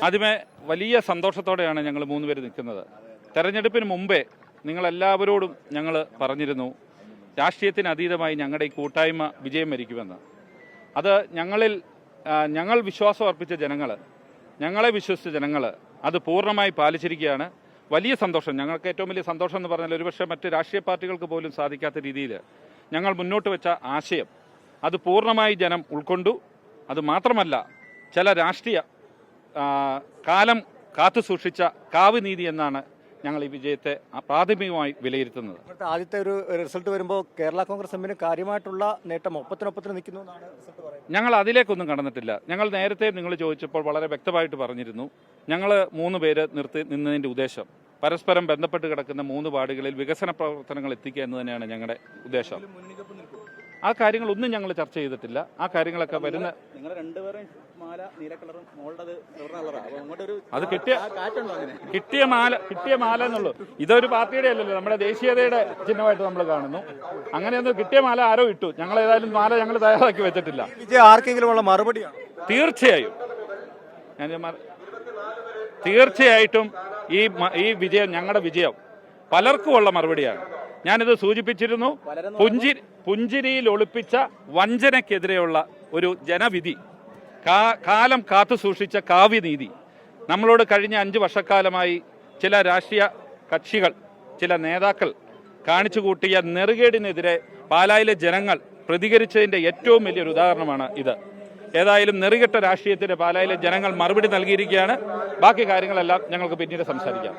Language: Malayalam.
ആദ്യമേ വലിയ സന്തോഷത്തോടെയാണ് ഞങ്ങൾ 3 പേര് നിൽക്കുന്നത്. തെരഞ്ഞെടുപ്പിന് മുമ്പേ നിങ്ങളെല്ലാവരോടും ഞങ്ങൾ പറഞ്ഞിരുന്നു രാഷ്ട്രീയത്തിന് അതീതമായി ഞങ്ങളുടെ ഈ കൂട്ടായ്മ വിജയം വരിക്കുമെന്ന്. അത് ഞങ്ങൾ വിശ്വാസം അർപ്പിച്ച ജനങ്ങൾ, ഞങ്ങളെ വിശ്വസിച്ച ജനങ്ങൾ അത് പൂർണ്ണമായി പാലിച്ചിരിക്കുകയാണ്. വലിയ സന്തോഷം. ഞങ്ങൾക്ക് ഏറ്റവും വലിയ സന്തോഷം എന്ന് പറഞ്ഞാൽ ഒരുപക്ഷെ മറ്റ് രാഷ്ട്രീയ പാർട്ടികൾക്ക് പോലും സാധിക്കാത്ത രീതിയിൽ ഞങ്ങൾ മുന്നോട്ട് വെച്ച ആശയം അത് പൂർണ്ണമായി ജനം ഉൾക്കൊണ്ടു. അത് മാത്രമല്ല, ചില രാഷ്ട്രീയ കാലം കാത്തു സൂക്ഷിച്ച കാവ് നീതി എന്നാണ് ഞങ്ങൾ ഈ വിജയത്തെ പ്രാഥമികമായി വിലയിരുത്തുന്നത്. ആദ്യത്തെ ഒരു റിസൾട്ട് വരുമ്പോൾ കേരള കോൺഗ്രസ് എമ്മിന് കാര്യമായിട്ടുള്ള നേട്ടം ഒപ്പത്തിനൊപ്പത്തിന് നിൽക്കുന്നു എന്നാണ് റിസൾട്ട് പറയുന്നത്. ഞങ്ങൾ അതിലേക്കൊന്നും കടന്നിട്ടില്ല. ഞങ്ങൾ നേരത്തെ നിങ്ങൾ ചോദിച്ചപ്പോൾ വളരെ വ്യക്തമായിട്ട് പറഞ്ഞിരുന്നു, ഞങ്ങൾ 3 പേര് നിന്നതിൻ്റെ ഉദ്ദേശം പരസ്പരം ബന്ധപ്പെട്ട് കിടക്കുന്ന 3 വാർഡുകളിൽ വികസന പ്രവർത്തനങ്ങൾ എത്തിക്കുക എന്ന് തന്നെയാണ് ഞങ്ങളുടെ ഉദ്ദേശം. ആ കാര്യങ്ങളൊന്നും ഞങ്ങൾ ചർച്ച ചെയ്തിട്ടില്ല. ആ കാര്യങ്ങളൊക്കെ വരുന്ന അത് കിട്ടിയ മാല എന്നുള്ളൂ. ഇതൊരു പാർട്ടിയുടെ അല്ലല്ലോ, നമ്മുടെ ദേശീയതയുടെ ചിഹ്നമായിട്ട് നമ്മൾ കാണുന്നു. അങ്ങനെയൊന്നും കിട്ടിയ മാല ആരോ ഇട്ടു. ഞങ്ങൾ ഏതായാലും മാല ഞങ്ങൾ തയ്യാറാക്കി വെച്ചിട്ടില്ല. ആർക്കെങ്കിലും ഉള്ള മറുപടിയാണ്. തീർച്ചയായിട്ടും ഈ വിജയം, ഞങ്ങളുടെ വിജയം പലർക്കുമുള്ള മറുപടിയാണ്. ഞാനിത് സൂചിപ്പിച്ചിരുന്നു. പുഞ്ചിരിയിൽ ഒളിപ്പിച്ച വഞ്ചനയ്ക്കെതിരെയുള്ള ഒരു ജനവിധി, കാലം കാത്തു സൂക്ഷിച്ച കാവ്യനീതി നമ്മളോട് കഴിഞ്ഞ 5 വർഷക്കാലമായി ചില രാഷ്ട്രീയ കക്ഷികൾ, ചില നേതാക്കൾ കാണിച്ചു കൂട്ടിയ നെറുകേടിനെതിരെ പാലായിലെ ജനങ്ങൾ പ്രതികരിച്ചതിൻ്റെ ഏറ്റവും വലിയൊരു ഉദാഹരണമാണ് ഇത്. ഏതായാലും നെറുകെട്ട രാഷ്ട്രീയത്തിന് പാലായിലെ ജനങ്ങൾ മറുപടി നൽകിയിരിക്കുകയാണ്. ബാക്കി കാര്യങ്ങളെല്ലാം ഞങ്ങൾക്ക് പിന്നീട് സംസാരിക്കാം.